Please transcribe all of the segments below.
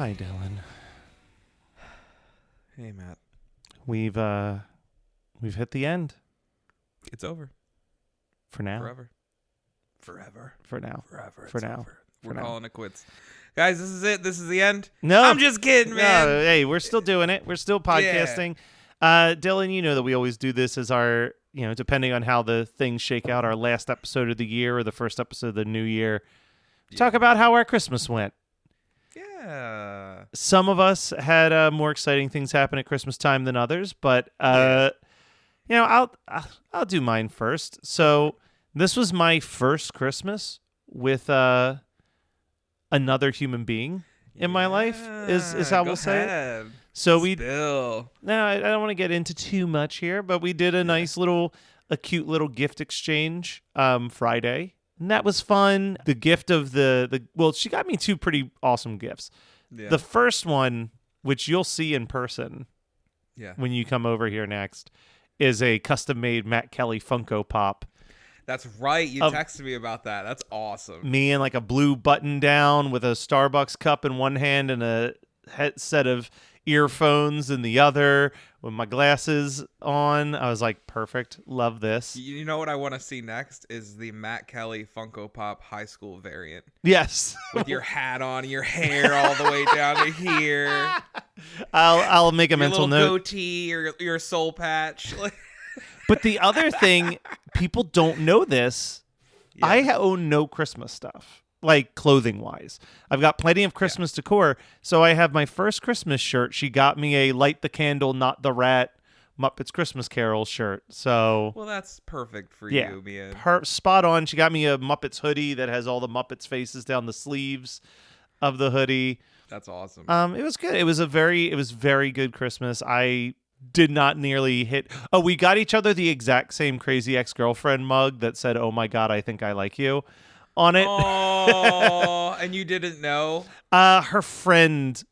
Hi, Dylan. Hey, Matt. We've hit the end It's over. for now. Forever. For now. Forever. For It's now. over. For We're now. calling it quits. Guys, this is it. This is the end. No, I'm just kidding, man. No, hey, we're still doing it. We're still podcasting. Dylan, you know that we always do this as our, depending on how the things shake out, our last episode of the year or the first episode of the new year. Talk about how our Christmas went. Yeah. Some of us had more exciting things happen at Christmas time than others, but I'll do mine first. So this was my first Christmas with another human being in my life. Is how we'll say it. So I don't want to get into too much here, but we did a cute little gift exchange Friday. And that was fun. The gift of she got me two pretty awesome gifts. Yeah. The first one, which you'll see in person when you come over here next, is a custom-made Matt Kelly Funko Pop. That's right. You texted me about that. That's awesome. Me in like a blue button down with a Starbucks cup in one hand and a set of earphones in the other with my glasses on. I was like, perfect. Love this. You know what I want to see next is the Matt Kelly Funko Pop high school variant. Yes. With your hat on, your hair all the way down to here. I'll make a mental note. Your little goatee, your soul patch. But the other thing, people don't know this. Yeah. I own no Christmas stuff, like clothing-wise. I've got plenty of Christmas decor. So I have my first Christmas shirt. She got me a Light the Candle, Not the Rat Muppets Christmas Carol shirt. So well, that's perfect for you, man. Spot on. She got me a Muppets hoodie that has all the Muppets faces down the sleeves of the hoodie. That's awesome. It was good. It was very good Christmas. I did not nearly hit. Oh, we got each other the exact same Crazy Ex-Girlfriend mug that said, "Oh my God, I think I like you," on it. Oh, and you didn't know? Her friend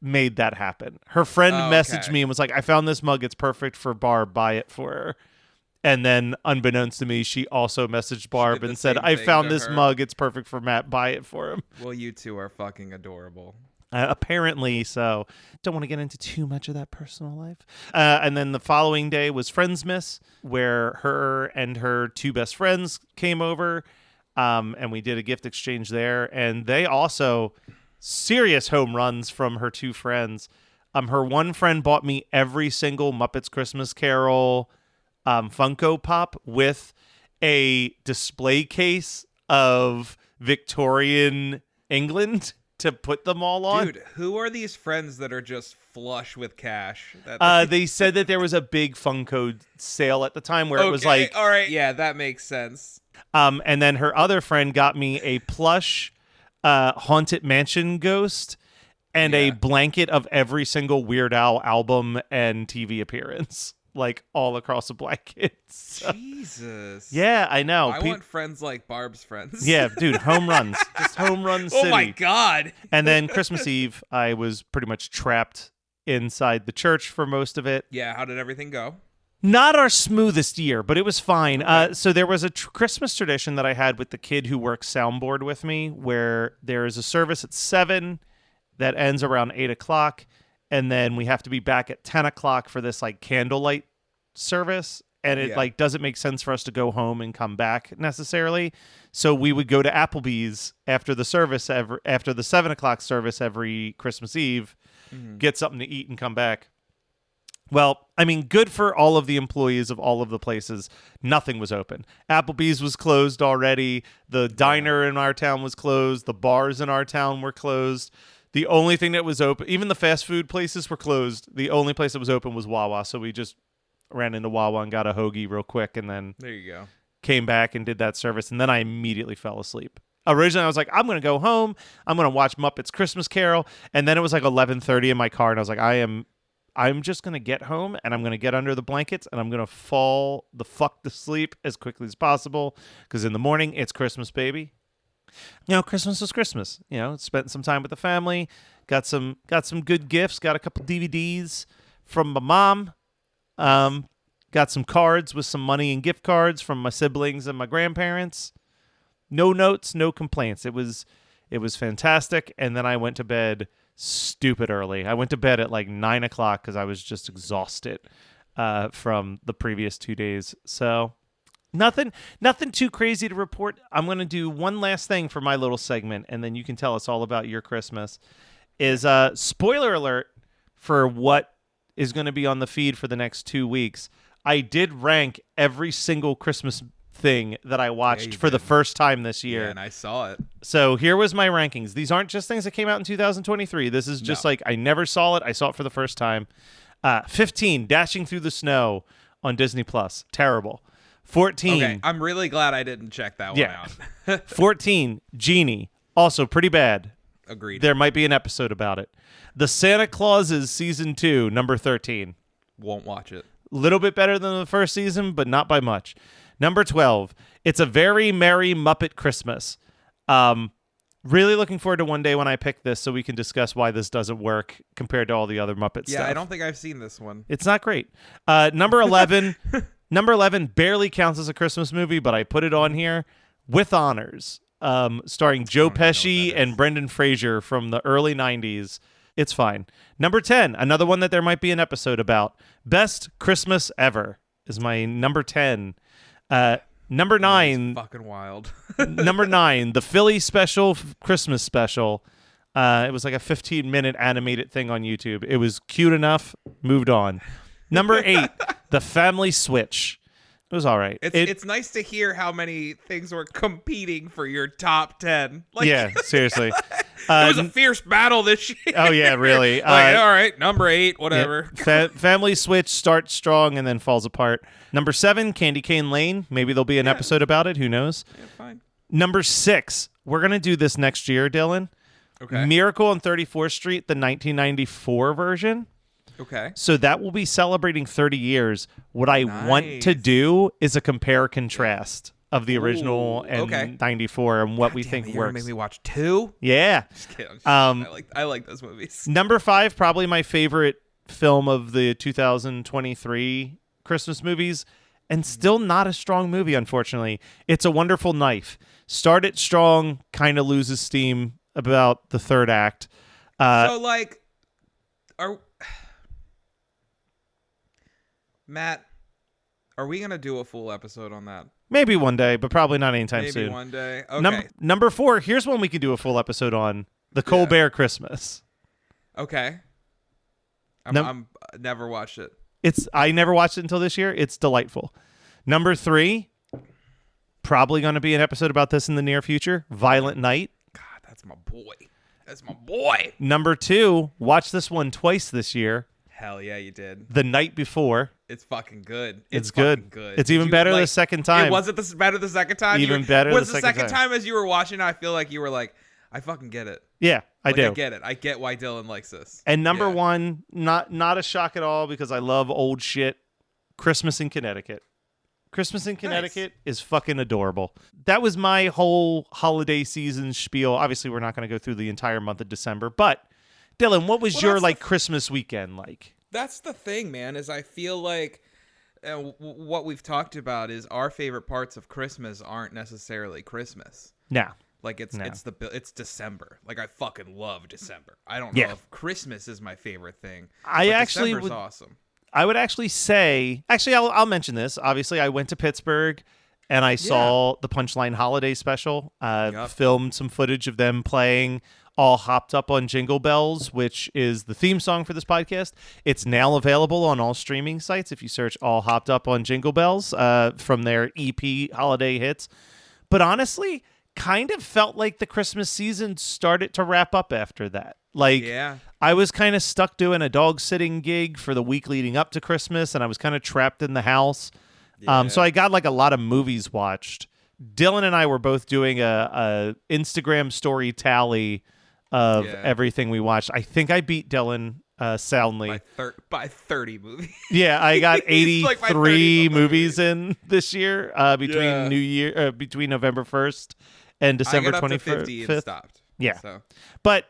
made that happen. Her friend messaged me and was like, "I found this mug. It's perfect for Barb. Buy it for her." And then, unbeknownst to me, she also messaged Barb and said, "I found this mug. It's perfect for Matt. Buy it for him." Well, you two are fucking adorable. Apparently so. Don't want to get into too much of that personal life. And then the following day was Friendsmas, where her and her two best friends came over, and we did a gift exchange there. And they also, serious home runs from her two friends. Her one friend bought me every single Muppets Christmas Carol Funko Pop with a display case of Victorian England to put them all on. Dude, who are these friends that are just flush with cash? They said that there was a big Funko sale at the time where it was like... All right, yeah, that makes sense. And then her other friend got me a plush Haunted Mansion ghost and a blanket of every single Weird Al album and TV appearance. Like all across the blankets. Jesus. Yeah, I know. I want friends like Barb's friends. Yeah, dude, home runs. Just home run city. Oh my God. And then Christmas Eve, I was pretty much trapped inside the church for most of it. Yeah, how did everything go? Not our smoothest year, but it was fine. So there was a Christmas tradition that I had with the kid who works soundboard with me where there is a service at 7 that ends around 8 o'clock. And then we have to be back at 10 o'clock for this like candlelight service. And it like doesn't make sense for us to go home and come back necessarily. So we would go to Applebee's after the service, after the 7 o'clock service every Christmas Eve, get something to eat and come back. Well, I mean, good for all of the employees of all of the places. Nothing was open. Applebee's was closed already. The diner in our town was closed. The bars in our town were closed. The only thing that was open, even the fast food places were closed. The only place that was open was Wawa. So we just ran into Wawa and got a hoagie real quick and then there you go. Came back and did that service. And then I immediately fell asleep. Originally, I was like, I'm going to go home. I'm going to watch Muppets Christmas Carol. And then it was like 11:30 in my car. And I was like, I'm just going to get home and I'm going to get under the blankets and I'm going to fall the fuck to sleep as quickly as possible. Because in the morning, it's Christmas, baby. Christmas was Christmas. Spent some time with the family, got some good gifts, got a couple DVDs from my mom, got some cards with some money and gift cards from my siblings and my grandparents. No notes, no complaints. It was It was fantastic. And then I went to bed stupid early. I went to bed at like 9 o'clock because I was just exhausted from the previous 2 days. So nothing too crazy to report. I'm going to do one last thing for my little segment, and then you can tell us all about your Christmas. Is spoiler alert for what is going to be on the feed for the next 2 weeks. I did rank every single Christmas thing that I watched for the first time this year. Yeah, and I saw it. So here was my rankings. These aren't just things that came out in 2023. This is just like I never saw it. I saw it for the first time. 15, Dashing Through the Snow on Disney Plus. Terrible. 14. Okay, I'm really glad I didn't check that one out. 14, Genie. Also pretty bad. Agreed. There might be an episode about it. The Santa Clauses Season 2, number 13. Won't watch it. Little bit better than the first season, but not by much. Number 12, It's a Very Merry Muppet Christmas. Really looking forward to one day when I pick this so we can discuss why this doesn't work compared to all the other Muppet stuff. Yeah, I don't think I've seen this one. It's not great. Number 11, number 11 barely counts as a Christmas movie, but I put it on here with honors. Starring Joe Pesci and Brendan Fraser from the early 90s. It's fine. Number 10, another one that there might be an episode about. Best Christmas Ever is my number 10. Number 9. Fucking wild. Number 9, the Philly Special Christmas Special. It was like a 15-minute animated thing on YouTube. It was cute enough. Moved on. Number 8, The Family Switch. It was all right. It's nice to hear how many things were competing for your top 10. Like, yeah, seriously. It was a fierce battle this year. Oh, yeah, really. Like, all right, number 8, whatever. Yeah. Family Switch starts strong and then falls apart. Number 7, Candy Cane Lane. Maybe there'll be an episode about it. Who knows? Yeah, fine. Number 6, we're going to do this next year, Dylan. Okay. Miracle on 34th Street, the 1994 version. Okay. So that will be celebrating 30 years. What I want to do is a compare contrast of the original and 94 and what we think You're gonna works. make me watch 2? Yeah. Just kidding. I like those movies. Number 5, probably my favorite film of the 2023 Christmas movies, and still not a strong movie, unfortunately. It's A Wonderful Knife. Started strong, kind of loses steam about the third act. So, like, Matt, are we going to do a full episode on that? Maybe one day, but probably not anytime soon. Maybe one day. Okay. Number 4, here's one we can do a full episode on. The Colbert Christmas. Okay. I'm never watched it. I never watched it until this year. It's delightful. Number 3, probably going to be an episode about this in the near future. Violent Night. God, that's my boy. That's my boy. Number 2, watch this one twice this year. Hell yeah, you did. The Night Before. It's fucking good. It's fucking good. It's even better the second time. Was it better the second time? Even better was the second time as you were watching it, I feel like you were like, I fucking get it. Yeah, I do. I get it. I get why Dylan likes this. And number 1, not a shock at all because I love old shit, Christmas in Connecticut. Christmas in Connecticut is fucking adorable. That was my whole holiday season spiel. Obviously, we're not going to go through the entire month of December, but Dylan, what was your Christmas weekend like? That's the thing, man, is I feel like what we've talked about is our favorite parts of Christmas aren't necessarily Christmas. No. Like it's December. Like I fucking love December. I don't know if Christmas is my favorite thing. December's awesome. I would actually say, I'll mention this. Obviously, I went to Pittsburgh and I saw the Punchline Holiday Special. Filmed some footage of them playing All Hopped Up on Jingle Bells, which is the theme song for this podcast. It's now available on all streaming sites if you search All Hopped Up on Jingle Bells from their EP Holiday Hits. But honestly, kind of felt like the Christmas season started to wrap up after that. I was kind of stuck doing a dog sitting gig for the week leading up to Christmas, and I was kind of trapped in the house. So I got a lot of movies watched. Dylan and I were both doing a Instagram story tally of everything we watched. I think I beat Dylan soundly by 30 movies. Yeah, I got 83 movies in this year between between November 1st and December 25th. I got up to 50 and stopped. Yeah, so. But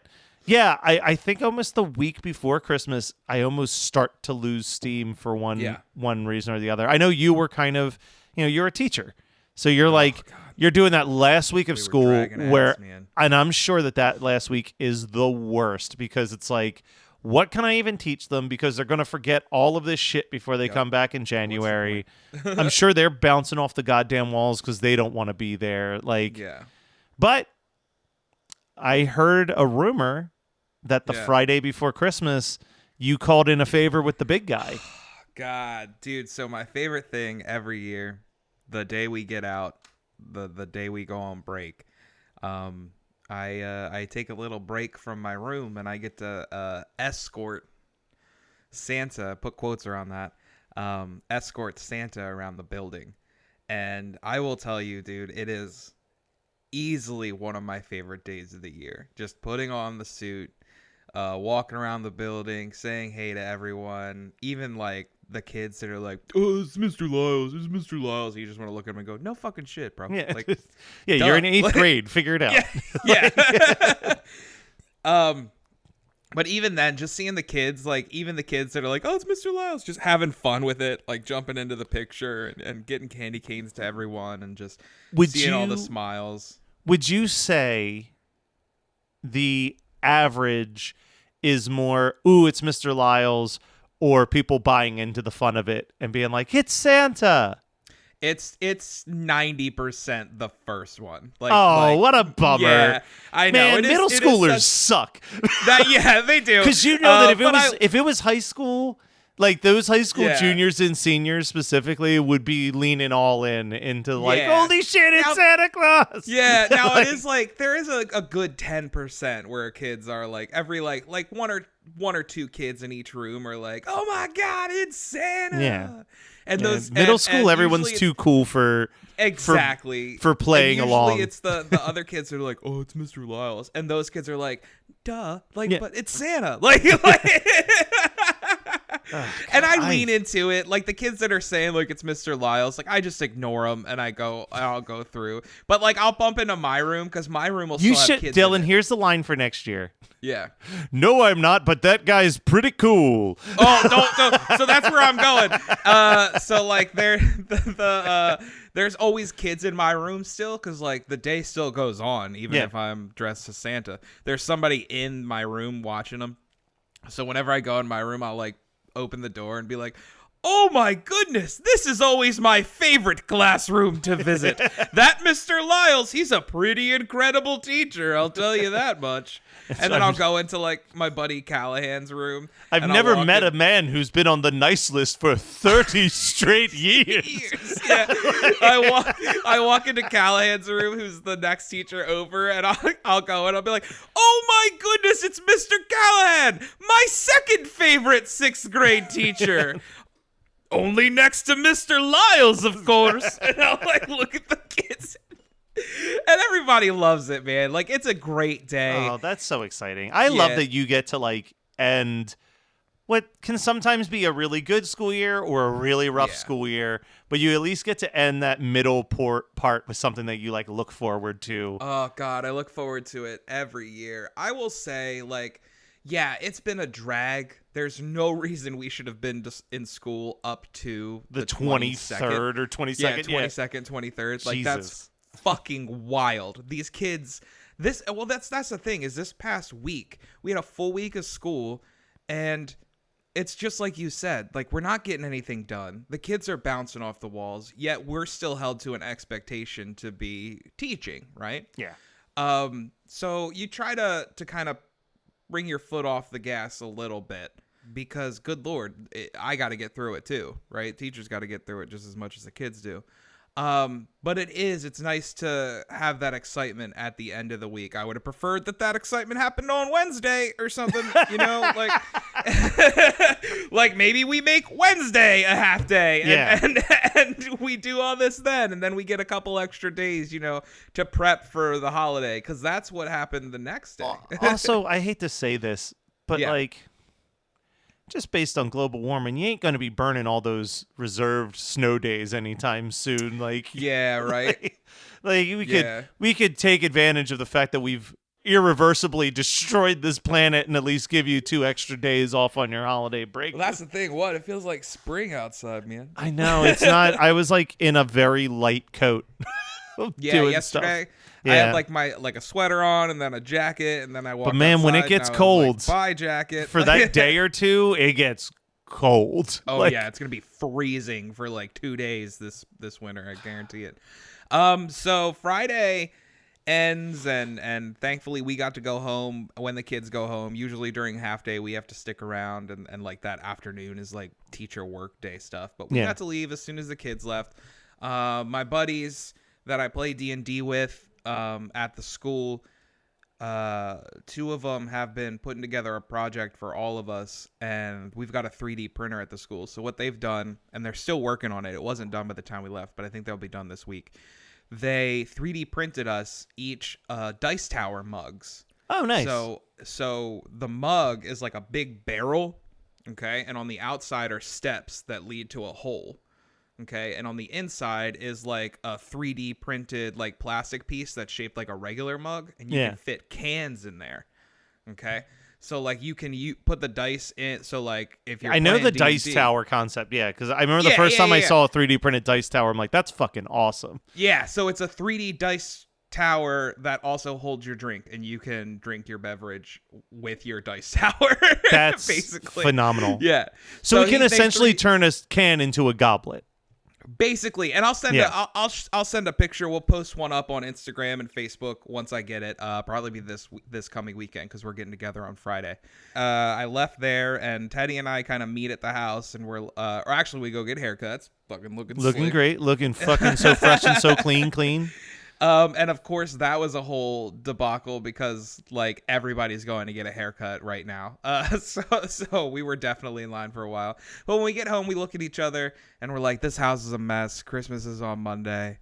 yeah, I think almost the week before Christmas, I almost start to lose steam for one reason or the other. I know you were kind of, you're a teacher. So you're You're doing that last week of We were school dragging where, ass, man. and I'm sure that last week is the worst because it's like, what can I even teach them? Because they're going to forget all of this shit before they come back in January. I'm sure they're bouncing off the goddamn walls because they don't want to be there. Like, Yeah. but I heard a rumor that the Yeah. Friday before Christmas, you called in a favor with the big guy. God, dude. So my favorite thing every year, the day we get out, the day we go on break, I take a little break from my room and I get to escort Santa. Put quotes around that. Escort Santa around the building, and I will tell you, dude, it is easily one of my favorite days of the year. Just putting on the suit, walking around the building, saying hey to everyone, even like the kids that are like, oh, it's Mr. Lyles, it's Mr. Lyles. You just want to look at them and go, no fucking shit, bro. Yeah, Like, yeah, duh. you're in 8th Like- grade. Figure it out. yeah. But even then, just seeing the kids, like even the kids that are like, oh, it's Mr. Lyles, just having fun with it, like jumping into the picture and getting candy canes to everyone and just seeing all the smiles. Would you say the average is more, ooh, it's Mr. Lyles, or people buying into the fun of it and being like, it's Santa? It's 90% the first one. Like, What a bummer. Yeah, I know. Man, middle schoolers suck. Yeah, they do. Because you know that but if it was high school, like those high school Yeah. juniors and seniors specifically would be leaning all into like, Yeah. holy shit, it's Now- Santa Claus. Yeah, now Like, it is like there is a good 10% where kids are like every like one or two kids in each room are like, oh my god, it's Santa. Yeah. And yeah, those middle and school, everyone's usually too cool for exactly for playing and along. usually it's the other kids who are like, oh, it's Mr. Lyles, and those kids are like, duh, like, Yeah. but it's Santa, like and I lean into it, like the kids that are saying like it's Mr. Lyles, like I just ignore them and I'll go through, but like I'll bump into my room because my room will You still should, have kids in Dylan. it. Here's the line for next year. Yeah. No, I'm not, but that guy's pretty cool. Oh, don't. So that's where I'm going. So like there's always kids in my room still, because like the day still goes on even Yeah. if I'm dressed as Santa. There's somebody in my room watching them. So whenever I go in my room, I'll like open the door and be like, oh my goodness, this is always my favorite classroom to visit. That Mr. Lyles, he's a pretty incredible teacher, I'll tell you that much. And then I'll go into like my buddy Callahan's room. I've and I'll never walk met in- a man who's been on the nice list for 30 straight years. Yeah, I walk into Callahan's room, who's the next teacher over, and I'll go and I'll be like, "Oh my goodness, it's Mr. Callahan, my second favorite 6th grade teacher, only next to Mr. Lyles, of course." And I'll like look at the kids, and everybody loves it, man. Like it's a great day. Oh, that's so exciting. I love Yeah. that you get to like end what can sometimes be a really good school year or a really rough Yeah. school year, but you at least get to end that middle part with something that you like look forward to. Oh God, I look forward to it every year. I will say, like, yeah, it's been a drag. There's no reason we should have been just in school up to the 22nd. 23rd or 22nd. Yeah, 22nd, 23rd. Like that's fucking wild. These kids. That's the thing. Is this past week we had a full week of school, and it's just like you said. Like we're not getting anything done. The kids are bouncing off the walls. Yet we're still held to an expectation to be teaching, right? Yeah. So you try to kind of bring your foot off the gas a little bit, because good Lord, I got to get through it too, right? Teachers got to get through it just as much as the kids do. But it's nice to have that excitement at the end of the week. I would have preferred that excitement happened on Wednesday or something, you know, like, like maybe we make Wednesday a half day and we do all this then, and then we get a couple extra days, you know, to prep for the holiday. 'Cause that's what happened the next day. Also, I hate to say this, but Yeah. like, just based on global warming, you ain't going to be burning all those reserved snow days anytime soon. Like, Yeah, right. like Yeah. we could take advantage of the fact that we've irreversibly destroyed this planet and at least give you 2 extra days off on your holiday break. Well, that's the thing. What? It feels like spring outside, man. I know it's not. I was like in a very light coat. Yeah, doing yesterday stuff. I Yeah. had like a sweater on and then a jacket, and then I walked. But man, when it outside, gets and I was like, cold bye jacket for that day or two, it gets cold. Oh Like, yeah, it's gonna be freezing for like 2 days this winter. I guarantee it. So Friday ends, and thankfully we got to go home when the kids go home. Usually during half day we have to stick around, and like that afternoon is like teacher work day stuff. But we Yeah. got to leave as soon as the kids left. My buddies that I play D&D with at the school, 2 of them have been putting together a project for all of us, and we've got a 3D printer at the school. So what they've done, and they're still working on it, it wasn't done by the time we left, but I think they'll be done this week. They 3D printed us each dice tower mugs. oh, nice. So the mug is like a big barrel, okay, and on the outside are steps that lead to a hole. Okay, and on the inside is like a 3D printed like plastic piece that's shaped like a regular mug, and you Yeah. can fit cans in there. Okay, so like you put the dice in. So like if you're I know playing the D&D, dice tower concept, yeah, because I remember the Yeah, first yeah, time I yeah. saw a 3D printed dice tower, I'm like, that's fucking awesome. Yeah, so it's a 3D dice tower that also holds your drink, and you can drink your beverage with your dice tower. That's basically phenomenal. Yeah, So we can they essentially 3D turn a can into a goblet. Basically, and I'll send Yeah. I'll send a picture. We'll post one up on Instagram and Facebook once I get it. Probably be this coming weekend because we're getting together on Friday. I left there, and Teddy and I kind of meet at the house, and we're or actually we go get haircuts. Fucking looking slick. Great, looking fucking so fresh and so clean. And of course that was a whole debacle because like everybody's going to get a haircut right now. So we were definitely in line for a while. But when we get home, we look at each other and we're like, this house is a mess. Christmas is on Monday.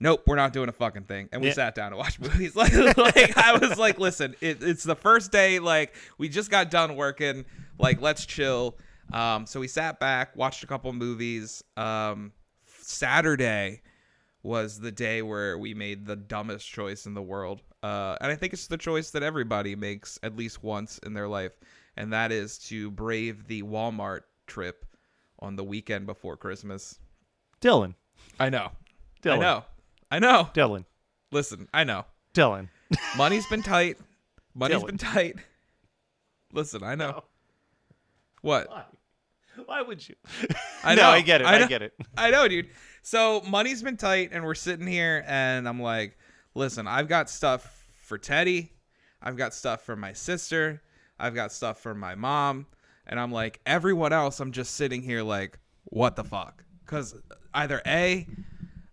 Nope, we're not doing a fucking thing. And we Yeah. sat down to watch movies. Like I was like, listen, it's the first day. Like we just got done working. Like let's chill. So we sat back, watched a couple movies. Saturday was the day where we made the dumbest choice in the world. And I think it's the choice that everybody makes at least once in their life. And that is to brave the Walmart trip on the weekend before Christmas. Dylan. I know. Dylan. I know. Dylan. Listen, I know. Dylan. Money's been tight. Dylan. Been tight. Listen, I know. What? Why would you? I No, know. I get it. I know. I get it. I know, dude. So money's been tight, and we're sitting here, and I'm like, listen, I've got stuff for Teddy. I've got stuff for my sister. I've got stuff for my mom. And I'm like, everyone else, I'm just sitting here like, what the fuck? Because either A,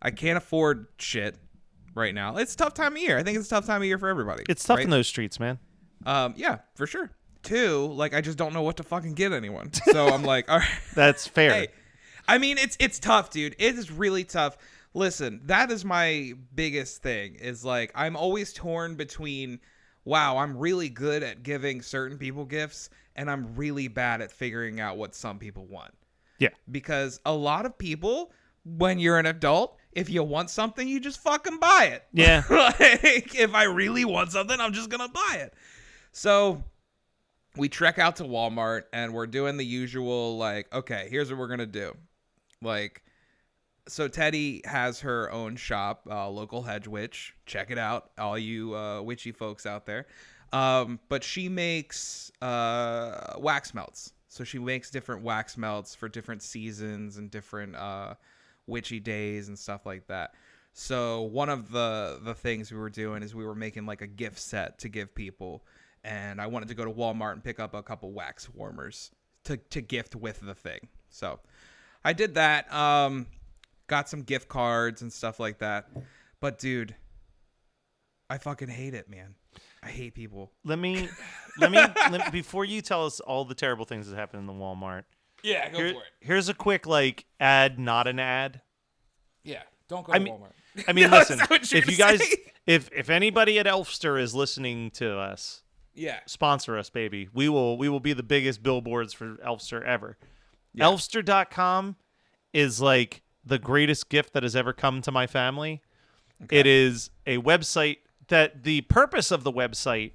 I can't afford shit right now. It's a tough time of year. I think it's a tough time of year for everybody. It's tough right? in those streets, man. Yeah, for sure. 2, like, I just don't know what to fucking get anyone. So I'm like, all right. That's fair. Hey, I mean, it's tough, dude. It is really tough. Listen, that is my biggest thing is like I'm always torn between, wow, I'm really good at giving certain people gifts and I'm really bad at figuring out what some people want. Yeah. Because a lot of people, when you're an adult, if you want something, you just fucking buy it. Yeah. Like, if I really want something, I'm just going to buy it. So we trek out to Walmart and we're doing the usual, like, okay, here's what we're going to do. Like, so Teddy has her own shop, Local Hedge Witch. Check it out, all you witchy folks out there. But she makes wax melts. So she makes different wax melts for different seasons and different witchy days and stuff like that. So one of the things we were doing is we were making like a gift set to give people. And I wanted to go to Walmart and pick up a couple wax warmers to gift with the thing. So I did that. Got some gift cards and stuff like that. But dude, I fucking hate it, man. I hate people. Let me before you tell us all the terrible things that happened in the Walmart. Yeah, go for it. Here's a quick like ad, not an ad. Yeah, don't go I to mean- Walmart. I mean, No, listen, is that what you're if you gonna guys, say? if anybody at Elfster is listening to us, Yeah. sponsor us, baby. We will be the biggest billboards for Elfster ever. Yeah. Elfster.com is like the greatest gift that has ever come to my family. Okay. It is a website that the purpose of the website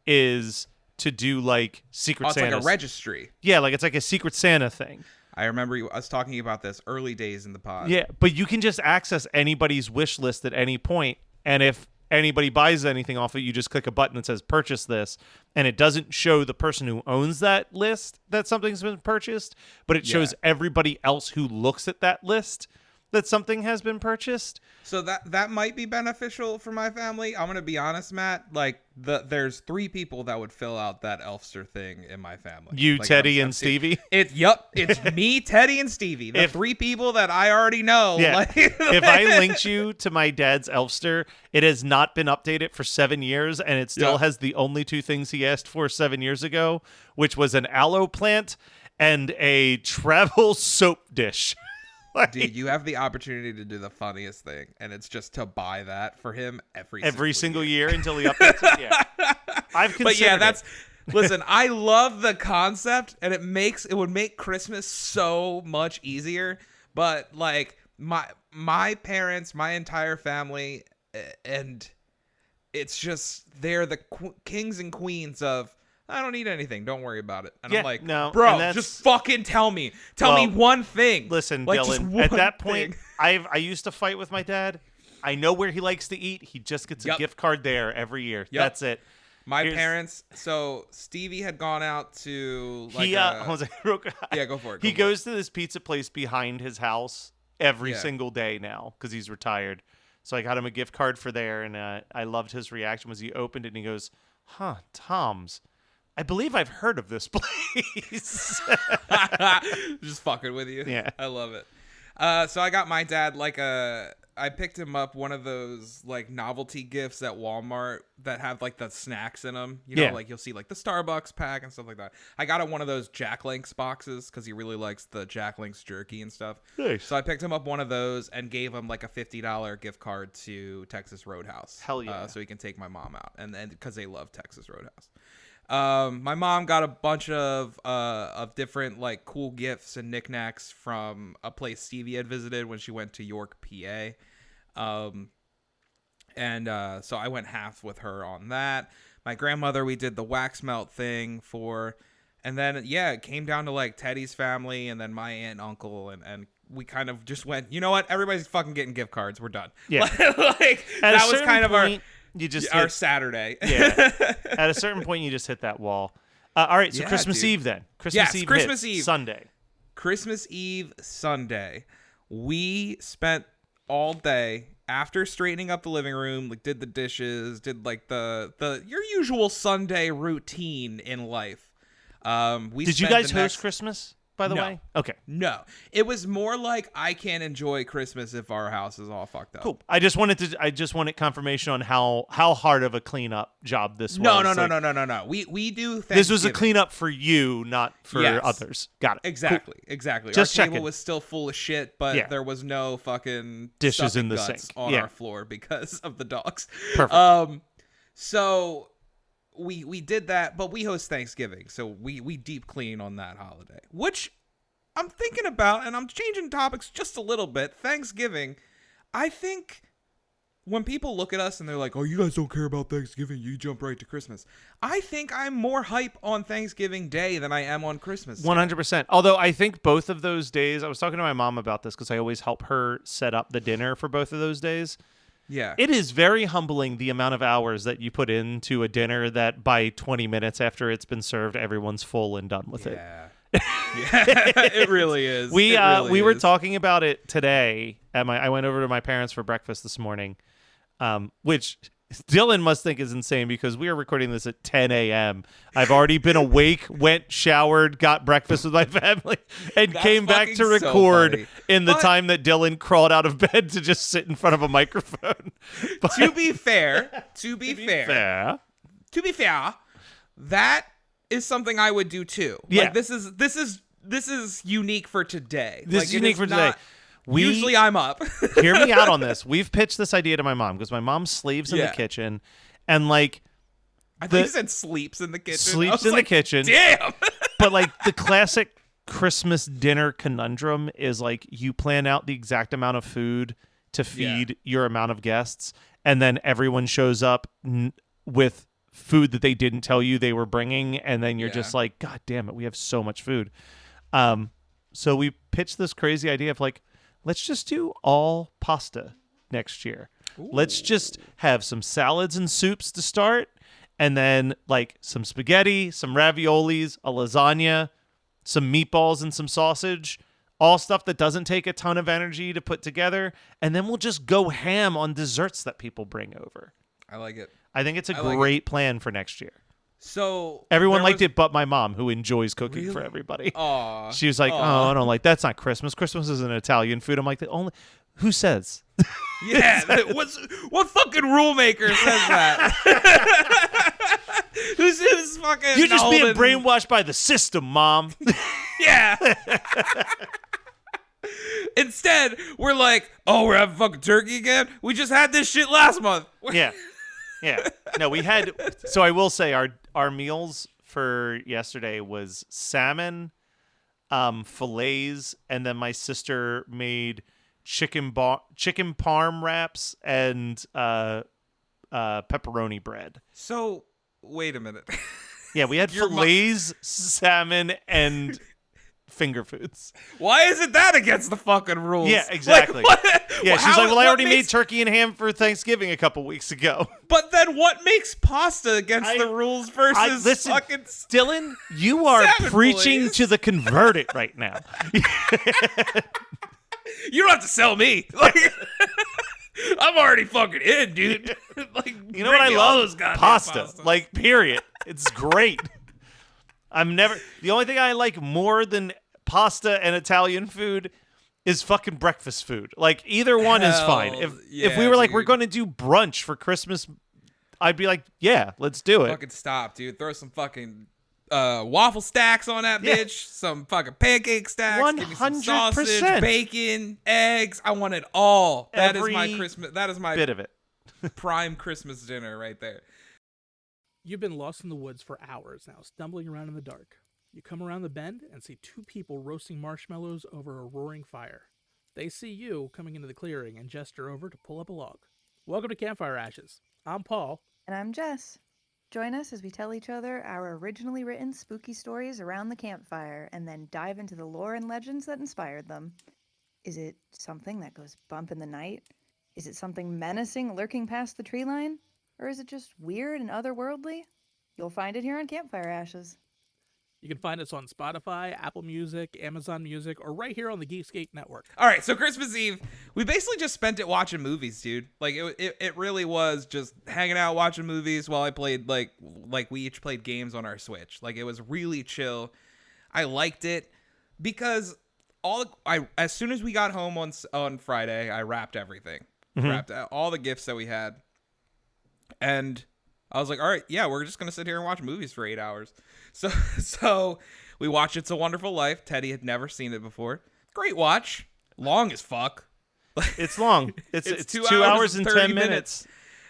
is to do like Secret Oh, it's Santa. like a registry. Yeah, like it's like a Secret Santa thing. I remember us talking about this early days in the pod. Yeah, but you can just access anybody's wish list at any point, and if anybody buys anything off it, you just click a button that says purchase this, and it doesn't show the person who owns that list that something's been purchased, but it shows everybody else who looks at that list that something has been purchased. So that might be beneficial for my family. I'm gonna be honest, Matt. Like there's 3 people that would fill out that Elfster thing in my family. You, like, Teddy, and Stevie. It's me, Teddy, and Stevie. The 3 people that I already know. Yeah. Like, If I linked you to my dad's Elfster, it has not been updated for 7 years, and it still has the only 2 things he asked for 7 years ago, which was an aloe plant and a travel soap dish. Dude, you have the opportunity to do the funniest thing, and it's just to buy that for him every single year until he updates it. Yeah, I've considered but yeah, it. that's listen. I love the concept, and it would make Christmas so much easier. But like my parents, my entire family, and it's just they're the kings and queens of. I don't need anything. Don't worry about it. And I'm like, no, bro, just fucking tell me. Tell me one thing. Listen, like, Dylan, at that point, I used to fight with my dad. I know where he likes to eat. He just gets a gift card there every year. That's it. My parents, so Stevie had gone out to like go for it. He goes to this pizza place behind his house every single day now because he's retired. So I got him a gift card for there, and I loved his reaction was he opened it and he goes, "Huh, Tom's. I believe I've heard of this place." Just fucking with you. Yeah. I love it. So I got my dad I picked him up one of those like novelty gifts at Walmart that have like the snacks in them. You know, like you'll see like the Starbucks pack and stuff like that. I got him one of those Jack Links boxes because he really likes the Jack Links jerky and stuff. Nice. So I picked him up one of those and gave him like a $50 gift card to Texas Roadhouse. Hell yeah. So he can take my mom out and because they love Texas Roadhouse. My mom got a bunch of different like cool gifts and knickknacks from a place Stevie had visited when she went to York, PA. So I went half with her on that. My grandmother, we did the wax melt thing for, and then it came down to like Teddy's family and then my aunt and uncle and we kind of just went, you know what? Everybody's fucking getting gift cards. We're done. Yeah. Like that was kind of our Saturday. Yeah. At a certain point, you just hit that wall. All right. So Christmas Eve then. Christmas Eve. Sunday. Christmas Eve, Sunday. We spent all day after straightening up the living room, like did the dishes, did like the your usual Sunday routine in life. Did you guys host Christmas? By the way? Okay. No. It was more like I can't enjoy Christmas if our house is all fucked up. Cool. I just wanted confirmation on how hard of a cleanup job this was. No. We do Thanksgiving. This was a cleanup for you, not for others. Got it. Exactly. Cool. Exactly. Just our checking. table was still full of shit, but there was no fucking dishes in the guts sink on our floor because of the dogs. Perfect. So we did that, but we host Thanksgiving, so we deep clean on that holiday, which I'm thinking about, and I'm changing topics just a little bit. Thanksgiving, I think when people look at us and they're like, "Oh, you guys don't care about Thanksgiving, you jump right to Christmas." I think I'm more hype on Thanksgiving Day than I am on Christmas Day. 100%. Although I think both of those days, I was talking to my mom about this because I always help her set up the dinner for both of those days. Yeah. It is very humbling the amount of hours that you put into a dinner that by 20 minutes after it's been served, everyone's full and done with it. Yeah, it really is. We were talking about it today. I went over to my parents for breakfast this morning, which Dylan must think is insane because we are recording this at 10 a.m. I've already been awake, went, showered, got breakfast with my family, and came back to record in the time that Dylan crawled out of bed to just sit in front of a microphone. But, to be fair, that is something I would do too. Yeah. Like, this is unique for today. This is unique for today. Usually I'm up. Hear me out on this. We've pitched this idea to my mom because my mom slaves in the kitchen and like I think you said sleeps in the kitchen. Sleeps in the kitchen. Damn. But like the classic Christmas dinner conundrum is like you plan out the exact amount of food to feed your amount of guests and then everyone shows up with food that they didn't tell you they were bringing and then you're just like, God damn it, we have so much food. So we pitched this crazy idea of like, let's just do all pasta next year. Let's just have some salads and soups to start, and then like some spaghetti, some raviolis, a lasagna, some meatballs and some sausage, all stuff that doesn't take a ton of energy to put together, and then we'll just go ham on desserts that people bring over. I like it. I think it's a great plan for next year. So Everyone liked it but my mom, who enjoys cooking for everybody. Aw. She was like, "Oh, I don't like that's not Christmas. Christmas is an Italian food." I'm like, "The only who says?" Yeah, what fucking rule maker says that? who's fucking? You're just being holding- brainwashed by the system, Mom. Yeah. Instead, we're like, oh, we're having fucking turkey again. We just had this shit last month. Yeah. No, we had. So I will say our meals for yesterday was salmon, fillets, and then my sister made chicken parm wraps and pepperoni bread. So wait a minute. Yeah, we had fillets, salmon, and finger foods. Why isn't that against the fucking rules? Yeah, exactly. Like, Yeah, she's like, well, I already made turkey and ham for Thanksgiving a couple weeks ago. But then what makes pasta against the rules versus listen, fucking... Dylan, you are salmon preaching fillets? to the converted right now. You don't have to sell me. Like, I'm already fucking in, dude. Like, You know what I bring me all love? those goddamn Pasta. pastas. Like, period. It's great. The only thing I like more than pasta and Italian food is fucking breakfast food. Like, either one is fine. If yeah, we were like, dude. we're going to do brunch for Christmas, I'd be like, yeah, let's do it. Fucking stop, dude. Throw some fucking waffle stacks on that Yeah. bitch. Some fucking pancake stacks. Give me some 100%. sausage, bacon, eggs. I want it all. That is my Every Christmas. That is my Bit of it. prime Christmas dinner right there. You've been lost in the woods for hours now, stumbling around in the dark. You come around the bend and see two people roasting marshmallows over a roaring fire. They see you coming into the clearing and gesture over to pull up a log. Welcome to Campfire Ashes. I'm Paul. And I'm Jess. Join us as we tell each other our originally written spooky stories around the campfire and then dive into the lore and legends that inspired them. Is it something that goes bump in the night? Is it something menacing lurking past the tree line? Or is it just weird and otherworldly? You'll find it here on Campfire Ashes. You can find us on Spotify, Apple Music, Amazon Music, or right here on the Geekscape Network. All right, so Christmas Eve, we basically just spent it watching movies, dude. Like it really was just hanging out watching movies while I played like we each played games on our Switch. Like it was really chill. I liked it because as soon as we got home on Friday, I wrapped everything. Wrapped all the gifts that we had. And I was like, all right, yeah, we're just going to sit here and watch movies for 8 hours. So we watched It's a Wonderful Life. Teddy had never seen it before. Great watch. Long as fuck. It's long. It's It's 2 2 hours and 30 10 minutes.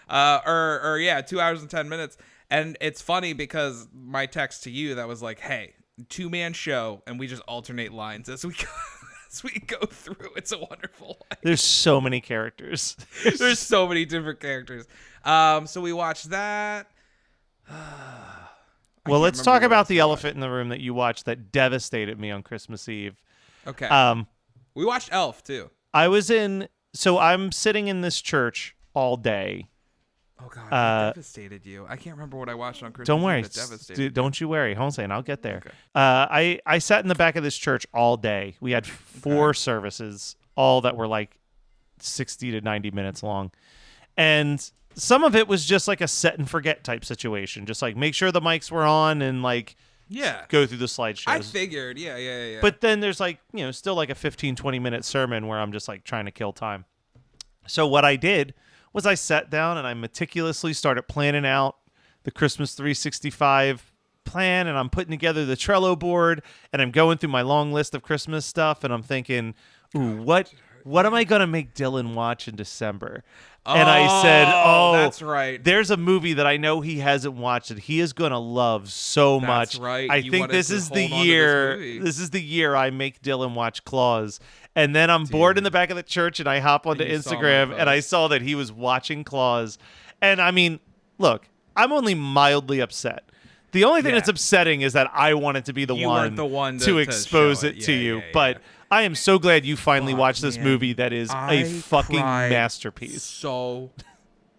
2 hours and 10 minutes. And it's funny because my text to you that was like, hey, 2-man show, and we just alternate lines as we go. As we go through It's a Wonderful Life. There's so many characters. There's so many different characters. So we watched that. Well, let's talk about the elephant in the room that you watched that devastated me on Christmas Eve. Okay. Um, We watched Elf too. I'm sitting in this church all day. Oh God, it devastated you. I can't remember what I watched on Christmas Don't worry. Eve that devastated Don't you worry. Hold on a second. I'll get there. Okay. I sat in the back of this church all day. We had 4 services, all that were like 60 to 90 minutes long. And some of it was just like a set and forget type situation. Just like make sure the mics were on and like Yeah. go through the slideshows. I figured. Yeah. But then there's like, still like a 15, 20 minute sermon where I'm just like trying to kill time. So what I did was I sat down and I meticulously started planning out the Christmas 365 plan, and I'm putting together the Trello board, and I'm going through my long list of Christmas stuff, and I'm thinking, ooh, what am I going to make Dylan watch in December? And I said, that's right. There's a movie that I know he hasn't watched that he is going to love so much. That's right. I You think wanted this to is the hold on to this year. movie. This is the year I make Dylan watch Claus. And then I'm bored in the back of the church and I hop onto you saw my Instagram and I post. saw that he was watching Claus. And I mean, look, I'm only mildly upset. The only thing Yeah. that's upsetting is that I wanted to be the You one, weren't the one to to expose show it it. to Yeah, you. yeah, yeah, But yeah. I am so glad you finally Fuck, watched this man. movie that is a I fucking cried masterpiece. So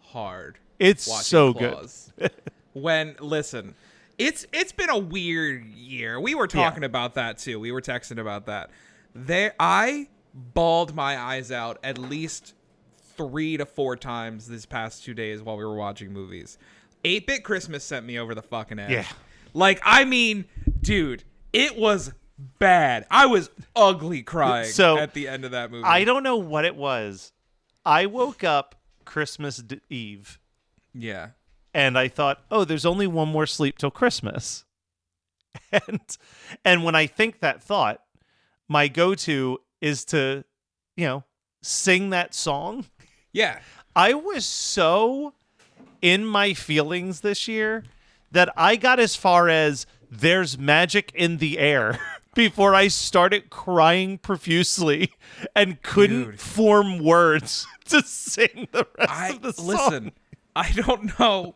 hard. It's Watching so good. Claws. Listen, it's been a weird year. We were talking about that too. We were texting about that. I bawled my eyes out at least 3 to 4 times this past 2 days while we were watching movies. 8-Bit Christmas sent me over the fucking edge. Yeah. Like, I mean, dude, it was bad. I was ugly crying at the end of that movie. I don't know what it was. I woke up Christmas Eve Yeah. and I thought, oh, there's only one more sleep till Christmas. And when I think that thought, my go-to is to, sing that song. Yeah. I was so in my feelings this year that I got as far as "There's Magic in the Air" before I started crying profusely and couldn't Dude. form words to sing the rest of the song. Listen, I don't know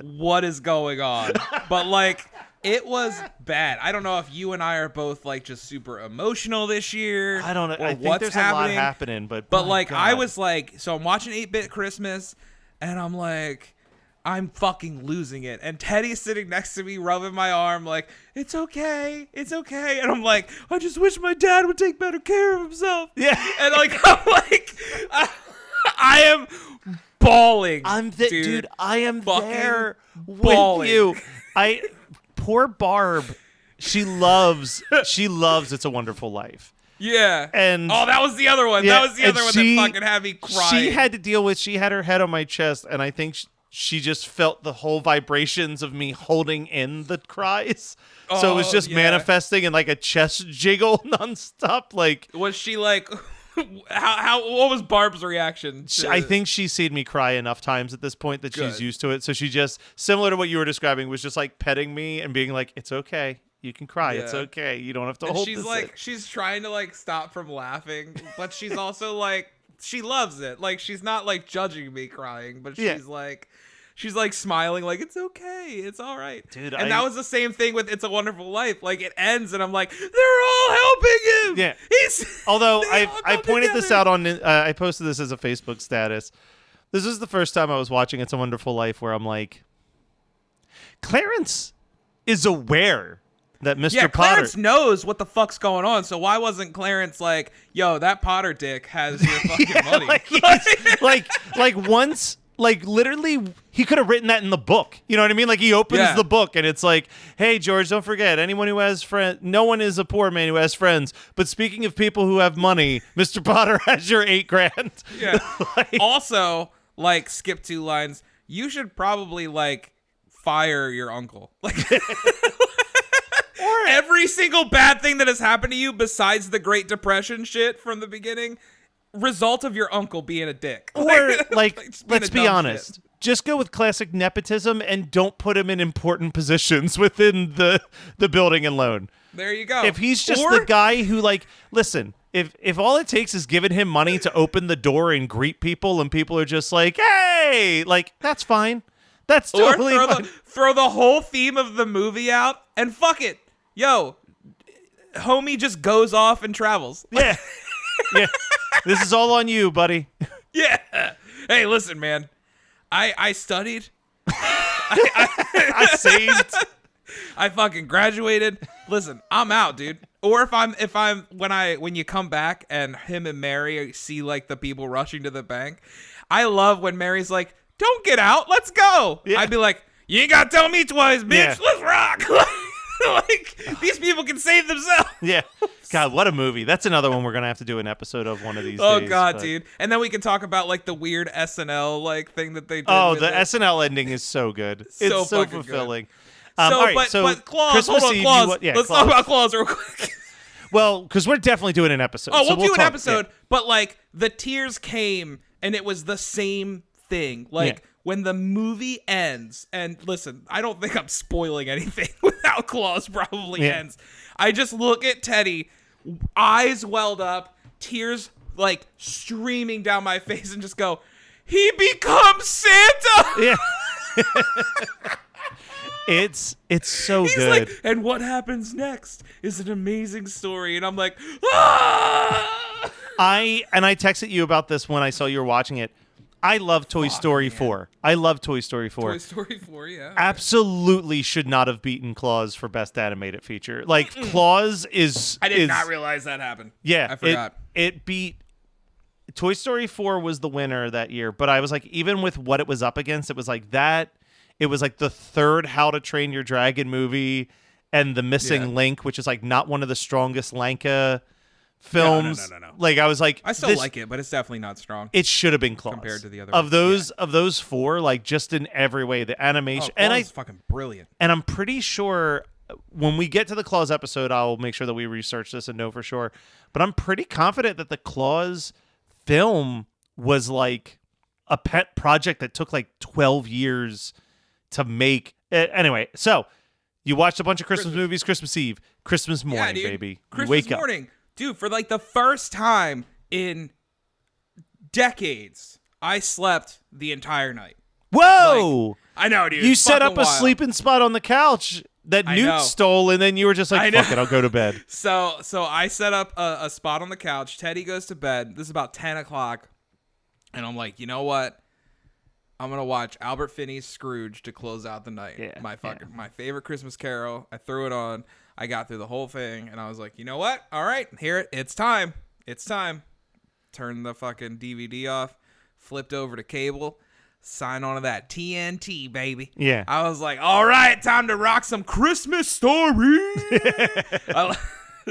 what is going on, but like it was bad. I don't know if you and I are both like just super emotional this year. I don't know. Or I think what's there's happening. a lot happening, but But my like God. I was like, so I'm watching 8-Bit Christmas, and I'm like, I'm fucking losing it. And Teddy's sitting next to me, rubbing my arm, like, it's okay, and I'm like, I just wish my dad would take better care of himself. Yeah. And like I'm like, I am bawling. Dude, I am fucking there with bawling. you. Poor Barb. She loves It's a Wonderful Life. Yeah. And that was the other one. yeah, That was the and other one she- that fucking had me crying. She had her head on my chest, and I think she just felt the whole vibrations of me holding in the cries. So it was Oh, just yeah. manifesting in like a chest jiggle nonstop. Like, Was she like what was Barb's reaction? I think she's seen me cry enough times at this point that she's Good. used to it. So she just, similar to what you were describing, was just like petting me and being like, "It's okay. You can cry. It's Yeah. okay. You don't have to And hold she's this like in." she's trying to like stop from laughing, but she's also like she loves it. Like she's not like judging me crying, but Yeah. she's like smiling like it's okay. It's all right. Dude, and that was the same thing with It's a Wonderful Life. Like it ends and I'm like, they're all helping him. Yeah. He's Although they I all I come pointed this together. out on I posted this as a Facebook status. This is the first time I was watching It's a Wonderful Life where I'm like, Clarence is aware that Mr. Yeah, Potter. Clarence knows what the fuck's going on, so why wasn't Clarence like, yo, that Potter dick has your fucking money? like once, like literally, he could have written that in the book. You know what I mean? Like he opens Yeah. the book and it's like, "Hey George, don't forget, anyone who has friends, no one is a poor man who has friends. But speaking of people who have money, Mr. Potter has your $8,000." Yeah. Like- Also, like, skip 2 lines. You should probably like fire your uncle. Like every single bad thing that has happened to you besides the Great Depression shit from the beginning, result of your uncle being a dick. Or like, just being let's a be dumb honest. shit. Just go with classic nepotism and don't put him in important positions within the building and loan. There you go. If he's just Or- the guy who, like, listen, if all it takes is giving him money to open the door and greet people and people are just like, "Hey," like, that's fine. That's Or totally fine. throw the whole theme of the movie out and fuck it. Yo, homie just goes off and travels. Yeah. Yeah. This is all on you, buddy. Yeah. Hey, listen, man. I studied. I saved. I fucking graduated. Listen, I'm out, dude. Or when you come back and him and Mary see like the people rushing to the bank, I love when Mary's like, "Don't get out, let's go." Yeah. I'd be like, "You ain't gotta tell me twice, bitch. Yeah. Let's rock." Like these people can save themselves. Yeah. God, what a movie. That's another one we're going to have to do an episode of one of these Oh days. god, but- dude. And then we can talk about like the weird SNL like thing that they did. Oh, with the it. SNL ending is so good. So It's so fucking good. fulfilling. So, all right, but Claus, Christmas hold on, Eve, Claus. Claus. Let's talk about Claus real quick. Well, because we're definitely doing an episode. Oh, so we'll do an talk- episode, yeah. but like the tears came and it was the same thing. Like Yeah. when the movie ends, and listen, I don't think I'm spoiling anything with how Claus probably Yeah. ends. I just look at Teddy, eyes welled up, tears like streaming down my face, and just go, "He becomes Santa." Yeah. It's so He's good. like, and what happens next is an amazing story. And I'm like, ah! I texted you about this when I saw you were watching it. I love Toy Story man. 4. I love Toy Story 4. Toy Story 4, yeah. Absolutely should not have beaten Klaus for best animated feature. Like Klaus is I did is- not realize that happened. Yeah, I forgot. It beat Toy Story 4 was the winner that year, but I was like, even with what it was up against, it was like that. It was like the third How to Train Your Dragon movie and The Missing Yeah. Link, which is like not one of the strongest Lanka films. No. Like I was like, I still like it, but it's definitely not strong. It should have been Klaus Compared to the other of ones, those four, like just in every way, the animation Oh, Klaus is fucking brilliant. and I'm pretty sure when we get to the Klaus episode, I'll make sure that we research this and know for sure. But I'm pretty confident that the Klaus film was like a pet project that took like 12 years to make. Anyway, so you watched a bunch of Christmas movies, Christmas Eve, Christmas morning, dude. baby. You Christmas wake up. morning. Dude, for like the first time in decades, I slept the entire night. Whoa! I know, dude. You It's set up fucking a wild. sleeping spot on the couch that I Newt know. stole, and then you were just I like, know. fuck it, I'll go to bed. So I set up a spot on the couch. Teddy goes to bed. This is about 10 o'clock. And I'm like, you know what? I'm going to watch Albert Finney's Scrooge to close out the night. Yeah, My favorite Christmas Carol. I threw it on. I got through the whole thing. And I was like, you know what? All right, it's time. It's time. Turned the fucking DVD off. Flipped over to cable. Sign on to that TNT, baby. Yeah. I was like, all right, time to rock some Christmas Story.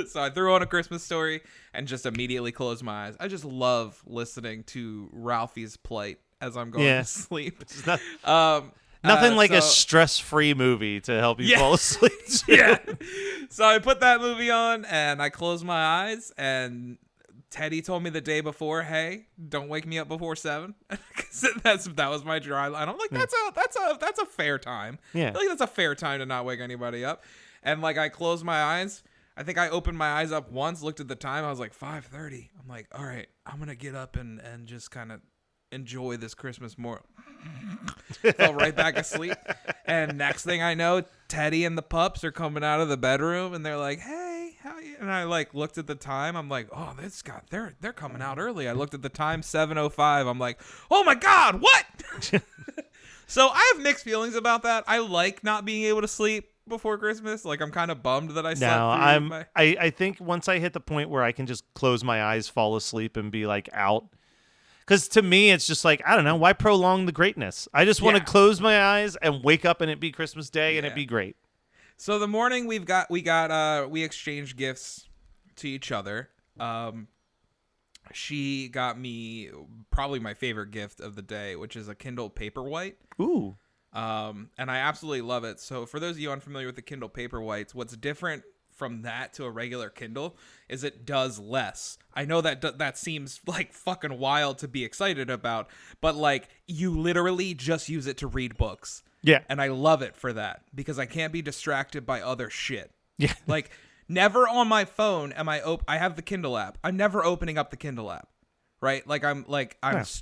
So I threw on a Christmas Story and just immediately closed my eyes. I just love listening to Ralphie's plight as I'm going Yeah. to sleep. It's not- Um, Nothing like a so- stress-free movie to help you Yeah. fall asleep. to. yeah. So I put that movie on and I closed my eyes, and Teddy told me the day before, "Hey, don't wake me up before 7." 'Cause that was my dry line. I'm like, that's a fair time. Yeah. I feel like that's a fair time to not wake anybody up. And like I closed my eyes. I think I opened my eyes up once, looked at the time. I was like 5:30. I'm like, all right, I'm gonna get up and just kind of enjoy this Christmas more. Fell right back asleep. And next thing I know, Teddy and the pups are coming out of the bedroom and they're like, "Hey, how you?" And I like looked at the time. I'm like, "Oh, they're coming out early." I looked at the time, 7:05. I'm like, "Oh my God, what?" So I have mixed feelings about that. I like not being able to sleep before Christmas. Like I'm kind of bummed that I slept No, through I think once I hit the point where I can just close my eyes, fall asleep, and be like out. Because to me, it's just like, I don't know, why prolong the greatness? I just want to Yeah. close my eyes and wake up and it be Christmas Day and it Yeah. be great. So the morning we exchanged gifts to each other. She got me probably my favorite gift of the day, which is a Kindle Paperwhite. Ooh. And I absolutely love it. So for those of you unfamiliar with the Kindle Paperwhites, what's different from that to a regular Kindle is it does less. I know that seems like fucking wild to be excited about, but like you literally just use it to read books. Yeah. And I love it for that because I can't be distracted by other shit. Yeah. Like never on my phone am I I have the Kindle app. I'm never opening up the Kindle app. Right? I'm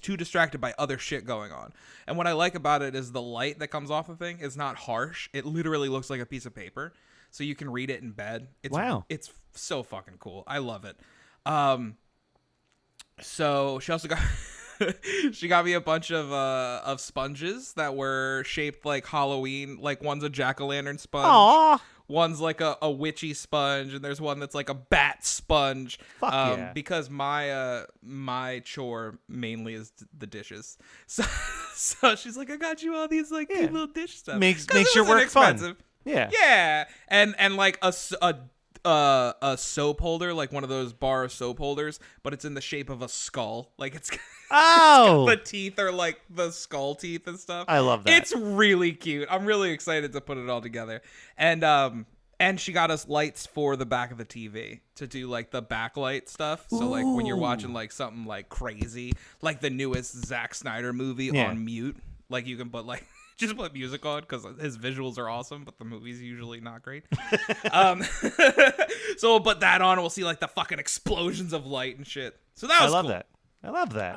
too distracted by other shit going on. And what I like about it is the light that comes off the thing is not harsh. It literally looks like a piece of paper. So you can read it in bed. Wow. It's so fucking cool. I love it. So she also got she got me a bunch of sponges that were shaped like Halloween. Like one's a jack-o'-lantern sponge. Aw. One's like a witchy sponge, and there's one that's like a bat sponge. Fuck yeah. Because my chore mainly is the dishes. So she's like, I got you all these like Yeah. cute little dish stuff. Makes 'Cause it your was work fun. inexpensive. Yeah. Yeah, and like a soap holder, like one of those bar soap holders, but it's in the shape of a skull. Like it's Oh. the teeth are like the skull teeth and stuff. I love that. It's really cute. I'm really excited to put it all together. And she got us lights for the back of the TV to do like the backlight stuff. So like when you're watching like something like crazy, like the newest Zack Snyder movie Yeah. on mute, like you can put like just put music on because his visuals are awesome, but the movie's usually not great. So we'll put that on and we'll see like the fucking explosions of light and shit. So that I was love cool. that. I love that.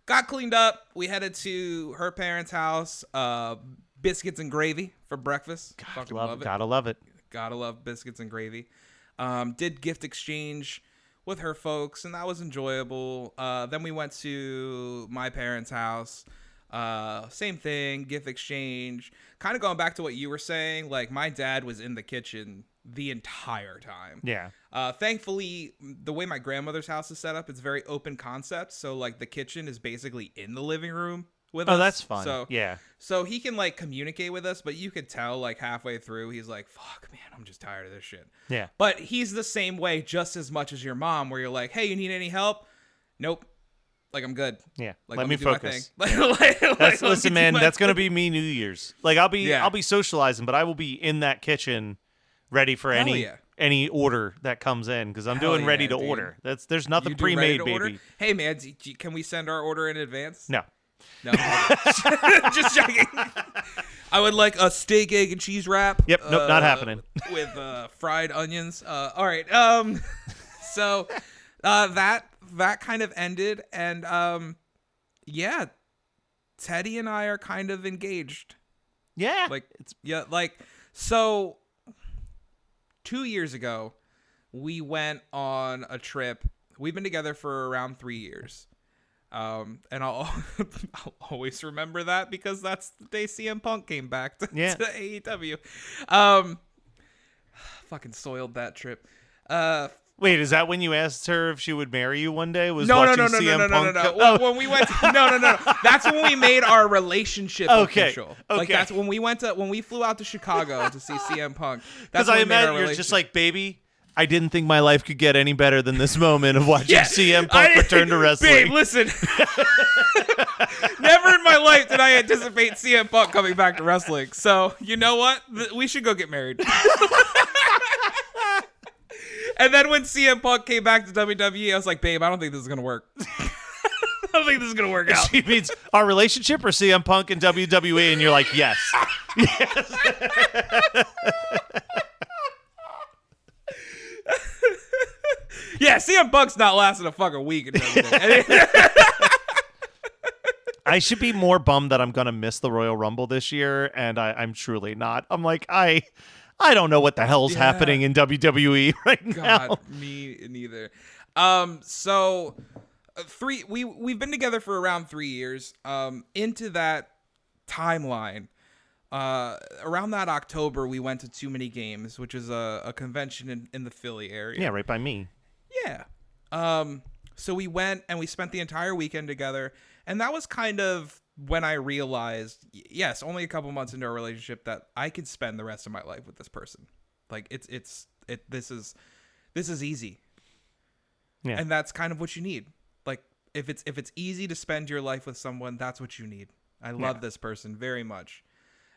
Got cleaned up. We headed to her parents' house. biscuits and gravy for breakfast. Fucking love it. Gotta love it. Gotta love biscuits and gravy. Did gift exchange with her folks, and that was enjoyable. Then we went to my parents' house. Same thing, gift exchange. Kind of going back to what you were saying, like my dad was in the kitchen the entire time. Yeah. Thankfully, the way my grandmother's house is set up, it's very open concept. So like the kitchen is basically in the living room with us. Oh, that's fun. So yeah. So he can like communicate with us, but you could tell like halfway through, he's like, fuck, man, I'm just tired of this shit. Yeah. But he's the same way just as much as your mom, where you're like, hey, you need any help? Nope. Like, I'm good. Yeah. Like, let me do my focus. thing. Let me Listen, do man, my that's gonna thing. be me New Year's. Like I'll Yeah. be socializing, but I will be in that kitchen ready for Hell yeah. any order that comes in because I'm Hell doing ready yeah, to dude. order. There's nothing You do ready pre-made, to baby. order? Hey, man, can we send our order in advance? No. No. Okay. Just checking. I would like a steak, egg, and cheese wrap. Yep, nope, not happening. With fried onions. All right. So that kind of ended, and yeah, Teddy and I are kind of engaged. Yeah. Like, so 2 years ago, we went on a trip. We've been together for around 3 years. And I'll always remember that because that's the day CM Punk came back to AEW. Fucking soiled that trip. Wait, is that when you asked her if she would marry you one day? Was No. watching CM Punk? Well, when we went to, no. That's when we made our relationship official. Like Okay. that's when we flew out to Chicago to see CM Punk. Because That's I when we made our imagine you're just relationship. like, baby, I didn't think my life could get any better than this moment of watching Yeah, CM Punk return to wrestling. Babe, listen. Never in my life did I anticipate CM Punk coming back to wrestling. So, you know what? We should go get married. And then when CM Punk came back to WWE, I was like, babe, I don't think this is going to work. I don't think this is going to work out. She means our relationship or CM Punk and WWE, and you're like, yes. Yeah, CM Punk's not lasting a fucking week in WWE. I should be more bummed that I'm gonna miss the Royal Rumble this year, and I'm truly not. I'm like, I don't know what the hell's happening in WWE right now. God, me neither. So we've been together for around 3 years. Into that timeline, around that October, we went to Too Many Games, which is a convention in the Philly area. Yeah, right by me. Yeah. So we went and we spent the entire weekend together, and that was kind of when I realized, yes, only a couple months into our relationship, that I could spend the rest of my life with this person. Like this is easy. Yeah. And that's kind of what you need. Like if it's easy to spend your life with someone, that's what you need. I love this person very much.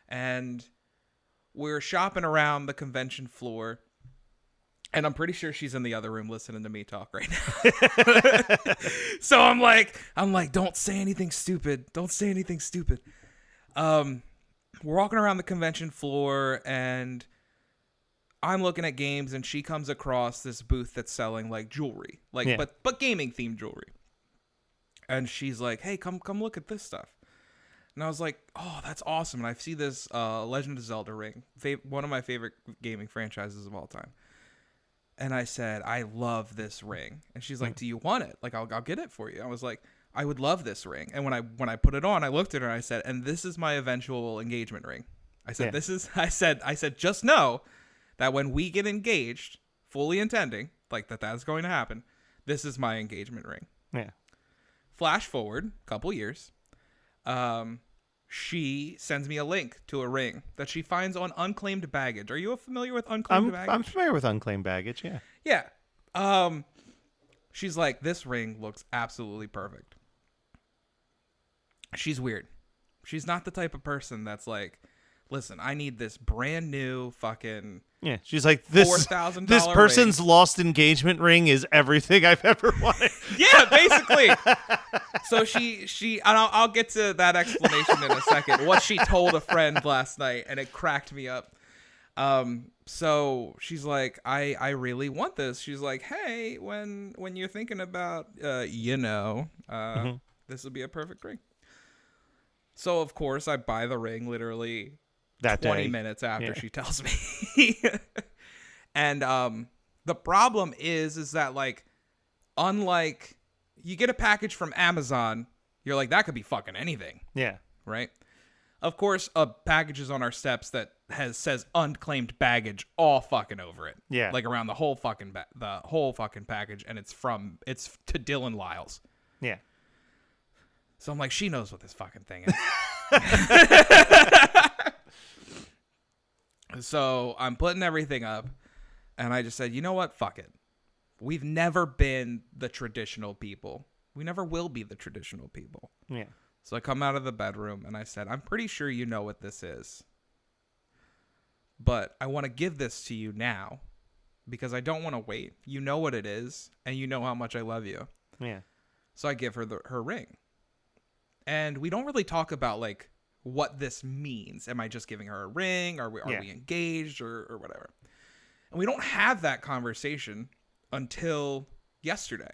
And we're shopping around the convention floor, and I'm pretty sure she's in the other room listening to me talk right now. So I'm like, don't say anything stupid. Don't say anything stupid. We're walking around the convention floor, and I'm looking at games, and she comes across this booth that's selling like jewelry, but gaming themed jewelry. And she's like, "Hey, come look at this stuff." And I was like, "Oh, that's awesome!" And I see this Legend of Zelda ring, one of my favorite gaming franchises of all time. And I said, "I love this ring." And she's like, "Do you want it? Like, I'll get it for you." I was like, "I would love this ring." And when I put it on, I looked at her and I said, "And this is my eventual engagement ring." I said, I said, "Just know that when we get engaged, fully intending like that's going to happen, this is my engagement ring." Yeah. Flash forward a couple years. She sends me a link to a ring that she finds on Unclaimed Baggage. Are you familiar with Unclaimed Baggage? I'm familiar with unclaimed baggage, yeah. Yeah. She's like, "This ring looks absolutely perfect." She's weird. She's not the type of person that's like, "Listen, I need this brand new fucking Yeah, she's like, this $4,000 person's lost engagement ring is everything I've ever wanted. Yeah, basically. So she and I'll get to that explanation in a second. What she told a friend last night, and it cracked me up. So she's like, I really want this. She's like, "Hey, when you're thinking about this would be a perfect ring." So of course I buy the ring literally That 20 day. minutes after Yeah. she tells me. And the problem is that like, unlike you get a package from Amazon, you're like, that could be fucking anything, Yeah. right? Of course, a package is on our steps that says unclaimed baggage all fucking over it. Yeah. Like around the whole fucking package, and it's to Dylan Lyles. Yeah. So I'm like, she knows what this fucking thing is. So I'm putting everything up, and I just said, you know what? Fuck it. We've never been the traditional people. We never will be the traditional people. Yeah. So I come out of the bedroom, and I said, I'm pretty sure you know what this is. But I want to give this to you now, because I don't want to wait. You know what it is, and you know how much I love you. Yeah. So I give her her ring. And we don't really talk about like what this means. Am I just giving her a ring? Are we engaged or whatever? And we don't have that conversation until yesterday.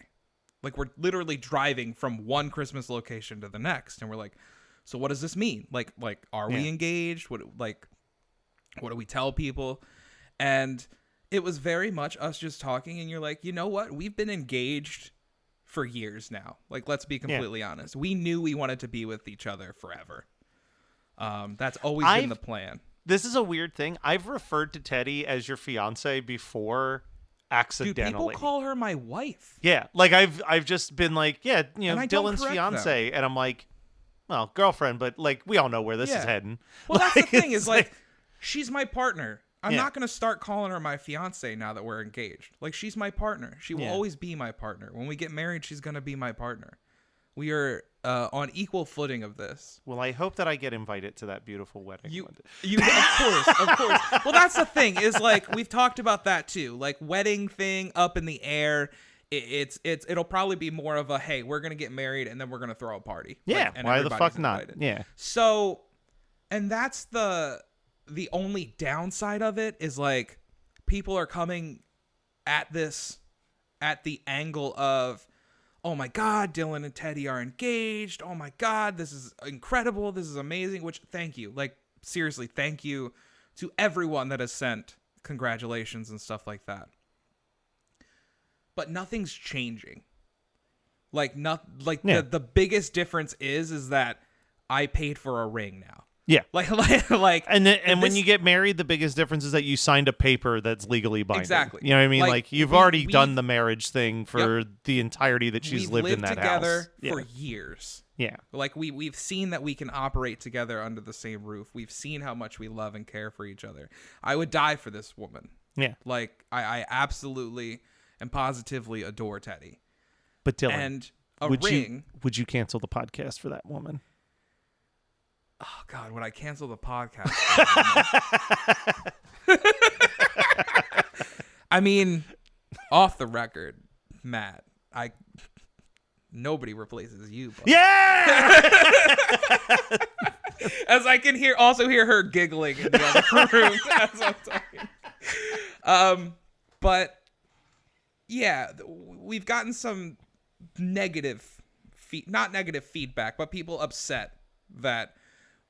Like we're literally driving from one Christmas location to the next, and we're like, so what does this mean? Like are we engaged? What do we tell people? And it was very much us just talking, and you're like, you know what? We've been engaged for years now. Like, let's be completely honest. We knew we wanted to be with each other forever. That's always been the plan. This is a weird thing. I've referred to Teddy as your fiance before accidentally. Dude, people call her my wife. Yeah, like I've just been like, yeah, you know, And I don't Dylan's correct fiance, and I'm like, well, girlfriend, but like we all know where this is heading. Well, that's Like, the thing it's is like, she's my partner. I'm Yeah. not going to start calling her my fiance now that we're engaged. Like, she's my partner. She will always be my partner. When we get married, she's going to be my partner. We are on equal footing of this. well, I hope that I get invited to that beautiful wedding. one day. Of course. Well, that's the thing is like, we've talked about that too. Like wedding thing up in the air. It'll probably be more of a, hey, we're going to get married and then we're going to throw a party. Yeah, Like, and why the everybody's fuck not? invited. Yeah, So, and that's the only downside of it is like people are coming at this at the angle of, oh my God, Dylan and Teddy are engaged. Oh my God, this is incredible. This is amazing. Which, thank you. Like, seriously, thank you to everyone that has sent congratulations and stuff like that. But nothing's changing. Like, the biggest difference is that I paid for a ring now. yeah. Like, And when this- you get married, the biggest difference is that you signed a paper that's legally binding. Exactly. You know what I mean? Like, Like you've we- already we've- done the marriage thing for the entirety that she's we've lived lived in that together house. for years. Yeah. Like we've seen that we can operate together under the same roof. We've seen how much we love and care for each other. I would die for this woman. Yeah. Like I absolutely and positively adore Teddy. But Dylan, And a would ring. you cancel the podcast for that woman? Oh God, would I cancel the podcast? I mean, off the record, Matt, nobody replaces you. But Yeah. as I can also hear her giggling in the other room as I'm talking. But yeah, we've gotten some not negative feedback, but people upset that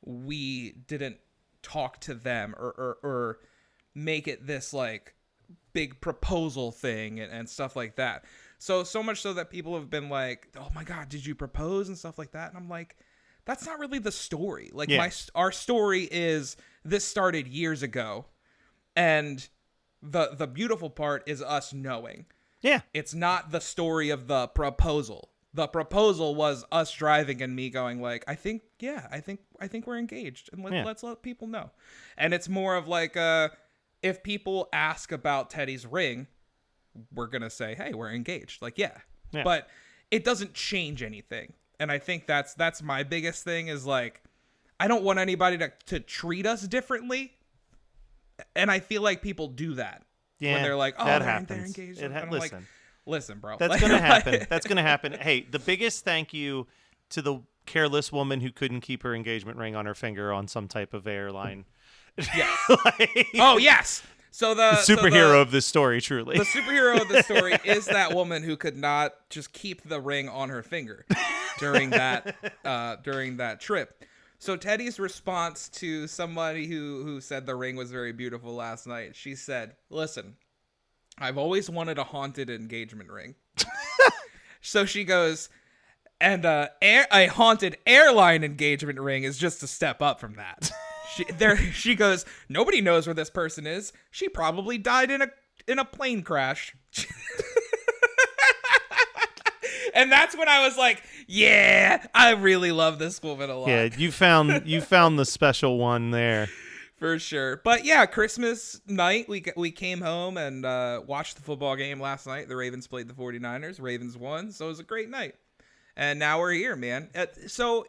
we didn't talk to them or make it this like big proposal thing and stuff like that. So much so that people have been like, oh my God, did you propose and stuff like that? And I'm like, that's not really the story. Like our story is this started years ago, and the beautiful part is us knowing. Yeah. It's not the story of the proposal. The proposal was us driving and me going like, I think we're engaged, and let's let people know. And it's more of like, if people ask about Teddy's ring, we're gonna say, hey, we're engaged. Like, yeah. But it doesn't change anything. And I think that's my biggest thing is like, I don't want anybody to treat us differently. And I feel like people do that. Yeah. When they're like, oh, that they're happens. engaged. It And I'm listen. like, listen, bro. That's gonna happen. That's gonna happen. Hey, the biggest thank you to the careless woman who couldn't keep her engagement ring on her finger on some type of airline. Yes. Like, Oh, yes. So the superhero of this story, truly. The superhero of the story is that woman who could not just keep the ring on her finger during that trip. So Teddy's response to somebody who said the ring was very beautiful last night, she said, "Listen, I've always wanted a haunted engagement ring." So she goes, and a haunted airline engagement ring is just a step up from that. She goes, "Nobody knows where this person is. She probably died in a plane crash." And that's when I was like, yeah, I really love this woman a lot. Yeah, you found the special one there. For sure. But yeah, Christmas night, we came home and watched the football game last night. The Ravens played the 49ers. Ravens won, so it was a great night. And now we're here, man. So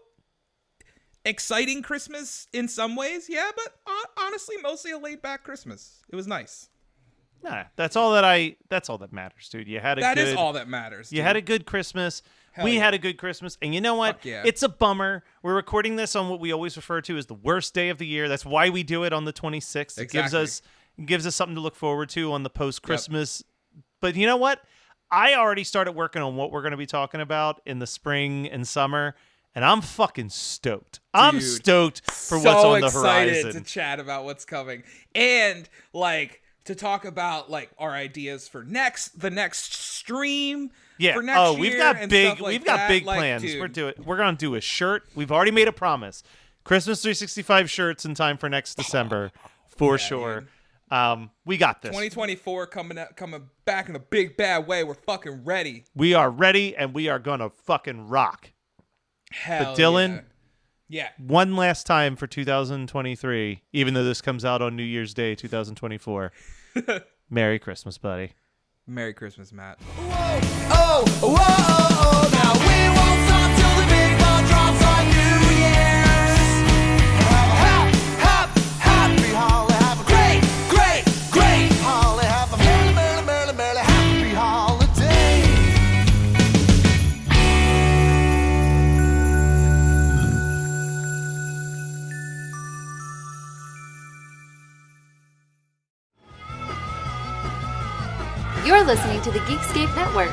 exciting Christmas in some ways, yeah, but honestly, mostly a laid-back Christmas. It was nice. Nah, that's all that matters, dude. You had That is all that matters. You dude. had a good Christmas. Hell We yeah. had a good Christmas. And you know what? Fuck yeah. It's a bummer. We're recording this on what we always refer to as the worst day of the year. That's why we do it on the 26th. It gives us something to look forward to on the post-Christmas. Yep. But you know what? I already started working on what we're going to be talking about in the spring and summer, and I'm fucking stoked. I'm stoked for what's on the horizon. So excited to chat about what's coming. And like to talk about like our ideas for the next stream. Yeah. For next year we've got and big stuff like we've got that. big Like, plans. dude. We're gonna do a shirt. We've already made a promise. Christmas 365 shirts in time for next December for sure. We got this. 2024 coming back in a big bad way. We're fucking ready. We are ready and we are gonna fucking rock. Hell But Dylan, yeah. one last time for 2023, even though this comes out on New Year's Day 2024. Merry Christmas, buddy. Merry Christmas, Matt. Oh, now we won't stop till the big ball drops on New Year's. Happy holiday, have a great holiday, have a merry happy holiday. You're listening to the Geekscape Network.